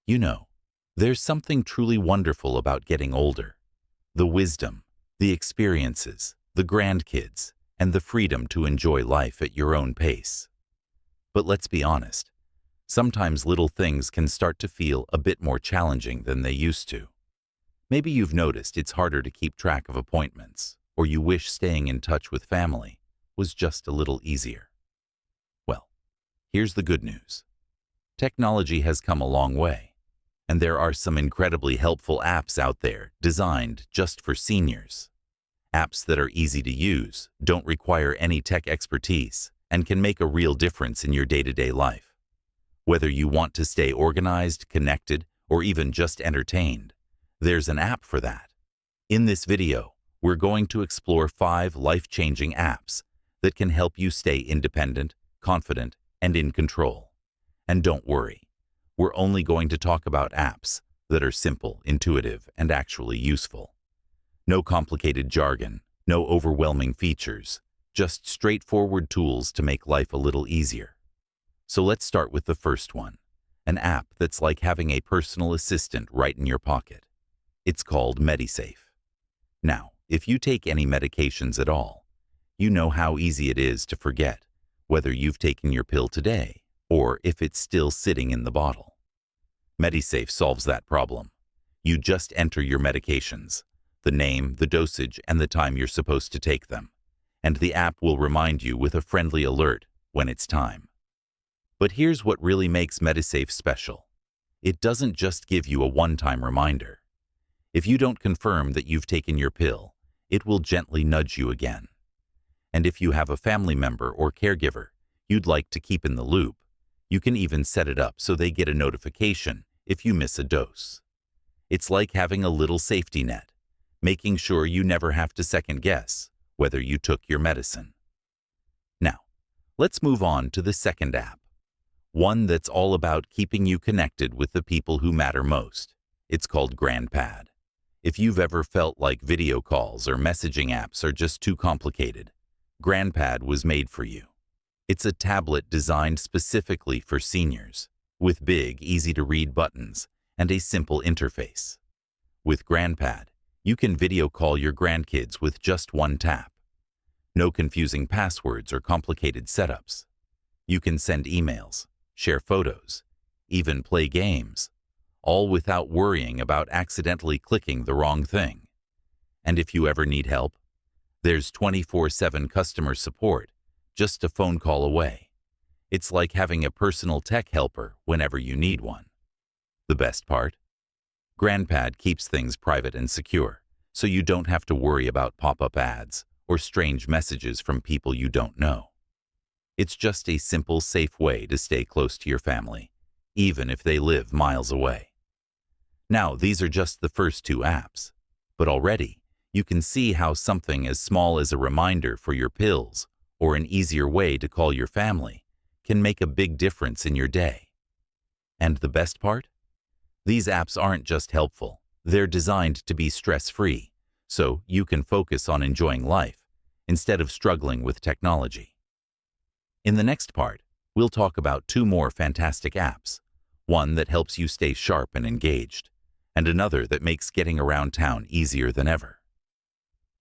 You know, there's something truly wonderful about getting older. The wisdom, the experiences, the grandkids, and the freedom to enjoy life at your own pace. But let's be honest, sometimes little things can start to feel a bit more challenging than they used to. Maybe you've noticed it's harder to keep track of appointments, or you wish staying in touch with family was just a little easier. Well, here's the good news. Technology has come a long way, and there are some incredibly helpful apps out there designed just for seniors. Apps that are easy to use, don't require any tech expertise, and can make a real difference in your day-to-day life. Whether you want to stay organized, connected, or even just entertained, there's an app for that. In this video, we're going to explore 5 life-changing apps that can help you stay independent, confident, and in control. And don't worry, we're only going to talk about apps that are simple, intuitive, and actually useful. No complicated jargon, no overwhelming features, just straightforward tools to make life a little easier. So let's start with the first one, an app that's like having a personal assistant right in your pocket. It's called MediSafe. Now, if you take any medications at all, you know how easy it is to forget whether you've taken your pill today or if it's still sitting in the bottle. MediSafe solves that problem. You just enter your medications, the name, the dosage, and the time you're supposed to take them, and the app will remind you with a friendly alert when it's time. But here's what really makes MediSafe special. It doesn't just give you a one-time reminder. If you don't confirm that you've taken your pill, it will gently nudge you again. And if you have a family member or caregiver you'd like to keep in the loop, you can even set it up so they get a notification if you miss a dose. It's like having a little safety net, making sure you never have to second-guess whether you took your medicine. Now, let's move on to the second app, one that's all about keeping you connected with the people who matter most. It's called GrandPad. If you've ever felt like video calls or messaging apps are just too complicated, GrandPad was made for you. It's a tablet designed specifically for seniors, with big, easy-to-read buttons and a simple interface. With GrandPad, you can video call your grandkids with just one tap. No confusing passwords or complicated setups. You can send emails, share photos, even play games, all without worrying about accidentally clicking the wrong thing. And if you ever need help, there's 24/7 customer support, just a phone call away. It's like having a personal tech helper whenever you need one. The best part? GrandPad keeps things private and secure, so you don't have to worry about pop-up ads or strange messages from people you don't know. It's just a simple, safe way to stay close to your family, even if they live miles away. Now, these are just the first 2 apps, but already you can see how something as small as a reminder for your pills or an easier way to call your family can make a big difference in your day. And the best part? These apps aren't just helpful, they're designed to be stress-free, so you can focus on enjoying life instead of struggling with technology. In the next part, we'll talk about 2 more fantastic apps, one that helps you stay sharp and engaged, and another that makes getting around town easier than ever.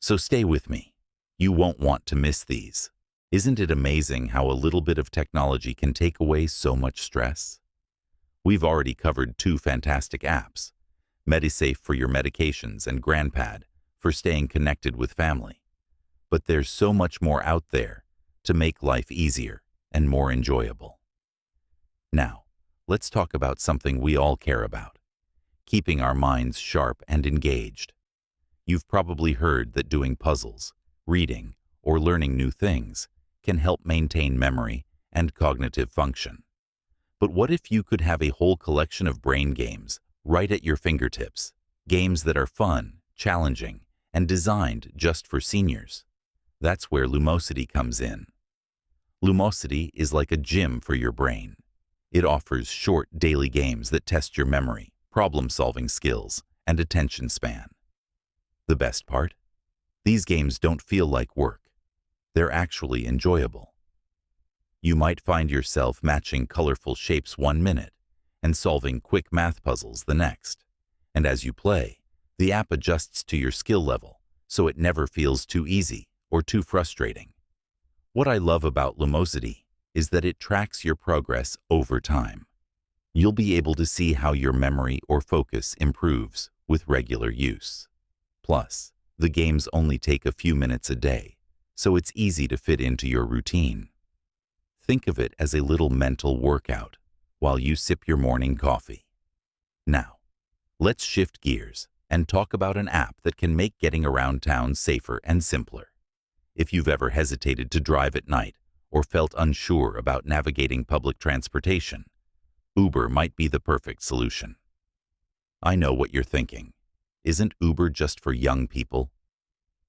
So stay with me. You won't want to miss these. Isn't it amazing how a little bit of technology can take away so much stress? We've already covered 2 fantastic apps, MediSafe for your medications and GrandPad for staying connected with family. But there's so much more out there to make life easier and more enjoyable. Now, let's talk about something we all care about, keeping our minds sharp and engaged. You've probably heard that doing puzzles, reading, or learning new things can help maintain memory and cognitive function. But what if you could have a whole collection of brain games right at your fingertips, games that are fun, challenging, and designed just for seniors? That's where Lumosity comes in. Lumosity is like a gym for your brain. It offers short daily games that test your memory, problem-solving skills, and attention span. The best part? These games don't feel like work. They're actually enjoyable. You might find yourself matching colorful shapes one minute and solving quick math puzzles the next. And as you play, the app adjusts to your skill level, so it never feels too easy or too frustrating. What I love about Lumosity is that it tracks your progress over time. You'll be able to see how your memory or focus improves with regular use. Plus, the games only take a few minutes a day, so it's easy to fit into your routine. Think of it as a little mental workout while you sip your morning coffee. Now, let's shift gears and talk about an app that can make getting around town safer and simpler. If you've ever hesitated to drive at night or felt unsure about navigating public transportation, Uber might be the perfect solution. I know what you're thinking. Isn't Uber just for young people?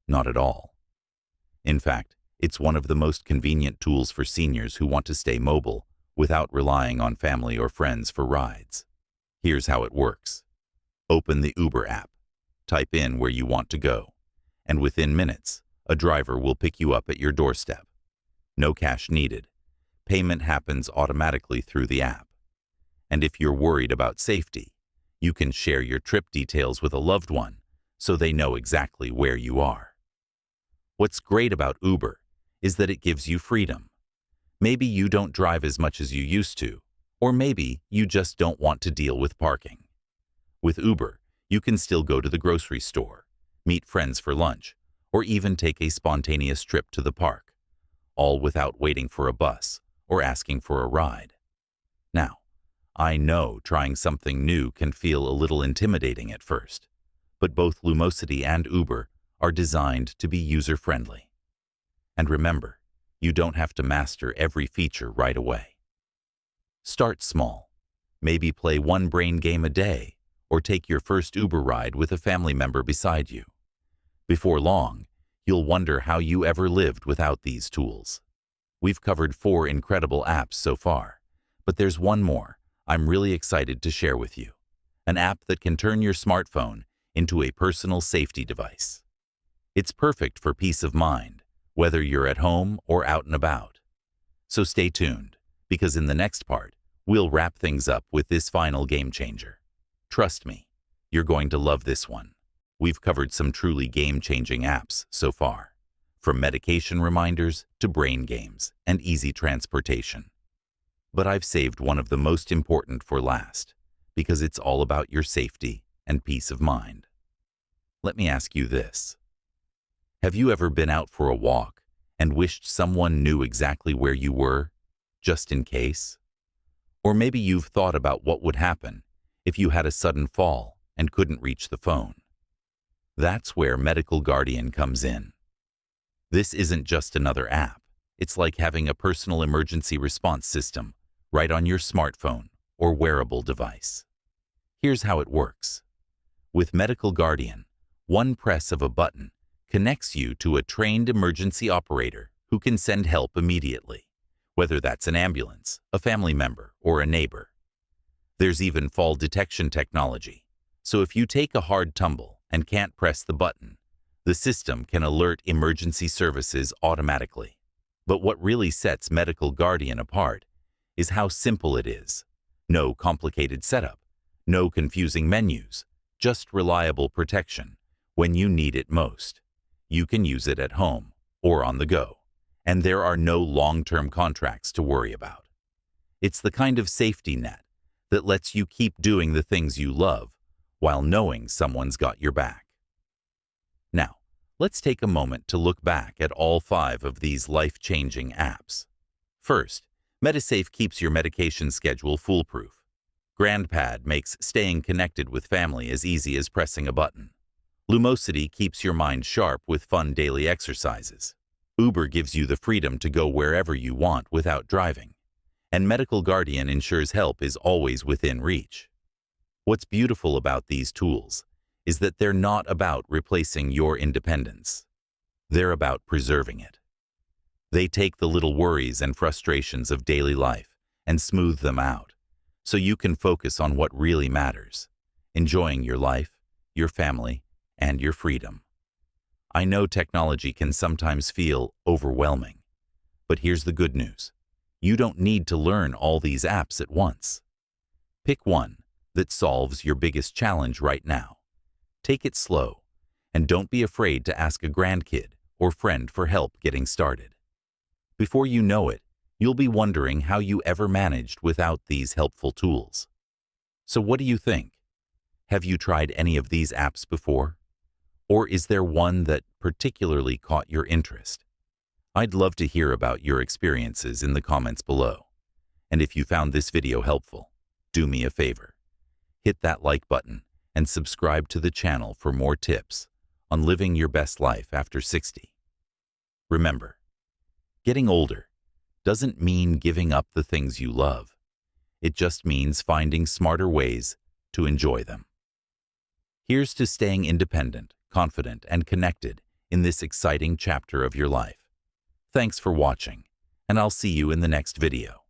Not at all. In fact, it's one of the most convenient tools for seniors who want to stay mobile without relying on family or friends for rides. Here's how it works. Open the Uber app, type in where you want to go, and within minutes, a driver will pick you up at your doorstep. No cash needed. Payment happens automatically through the app. And if you're worried about safety, you can share your trip details with a loved one so they know exactly where you are. What's great about Uber is that it gives you freedom. Maybe you don't drive as much as you used to, or maybe you just don't want to deal with parking. With Uber, you can still go to the grocery store, meet friends for lunch, or even take a spontaneous trip to the park, all without waiting for a bus or asking for a ride. Now, I know trying something new can feel a little intimidating at first, but both Lumosity and Uber are designed to be user-friendly. And remember, you don't have to master every feature right away. Start small. Maybe play one brain game a day, or take your first Uber ride with a family member beside you. Before long, you'll wonder how you ever lived without these tools. We've covered 4 incredible apps so far, but there's one more I'm really excited to share with you. An app that can turn your smartphone into a personal safety device. It's perfect for peace of mind, whether you're at home or out and about. So stay tuned, because in the next part, we'll wrap things up with this final game changer. Trust me, you're going to love this one. We've covered some truly game-changing apps so far, from medication reminders to brain games and easy transportation. But I've saved one of the most important for last, because it's all about your safety and peace of mind. Let me ask you this. Have you ever been out for a walk and wished someone knew exactly where you were, just in case? Or maybe you've thought about what would happen if you had a sudden fall and couldn't reach the phone. That's where Medical Guardian comes in. This isn't just another app. It's like having a personal emergency response system right on your smartphone or wearable device. Here's how it works. With Medical Guardian, one press of a button connects you to a trained emergency operator who can send help immediately, whether that's an ambulance, a family member, or a neighbor. There's even fall detection technology, so if you take a hard tumble and can't press the button, the system can alert emergency services automatically. But what really sets Medical Guardian apart is how simple it is. No complicated setup, no confusing menus, just reliable protection when you need it most. You can use it at home or on the go, and there are no long-term contracts to worry about. It's the kind of safety net that lets you keep doing the things you love while knowing someone's got your back. Now, let's take a moment to look back at all 5 of these life-changing apps. First, MediSafe keeps your medication schedule foolproof. GrandPad makes staying connected with family as easy as pressing a button. Lumosity keeps your mind sharp with fun daily exercises. Uber gives you the freedom to go wherever you want without driving. And Medical Guardian ensures help is always within reach. What's beautiful about these tools is that they're not about replacing your independence. They're about preserving it. They take the little worries and frustrations of daily life and smooth them out, so you can focus on what really matters, enjoying your life, your family, and your freedom. I know technology can sometimes feel overwhelming, but here's the good news. You don't need to learn all these apps at once. Pick one that solves your biggest challenge right now. Take it slow, and don't be afraid to ask a grandkid or friend for help getting started. Before you know it, you'll be wondering how you ever managed without these helpful tools. So what do you think? Have you tried any of these apps before? Or is there one that particularly caught your interest? I'd love to hear about your experiences in the comments below. And if you found this video helpful, do me a favor. Hit that like button and subscribe to the channel for more tips on living your best life after 60. Remember, getting older doesn't mean giving up the things you love. It just means finding smarter ways to enjoy them. Here's to staying independent, confident, and connected in this exciting chapter of your life. Thanks for watching, and I'll see you in the next video.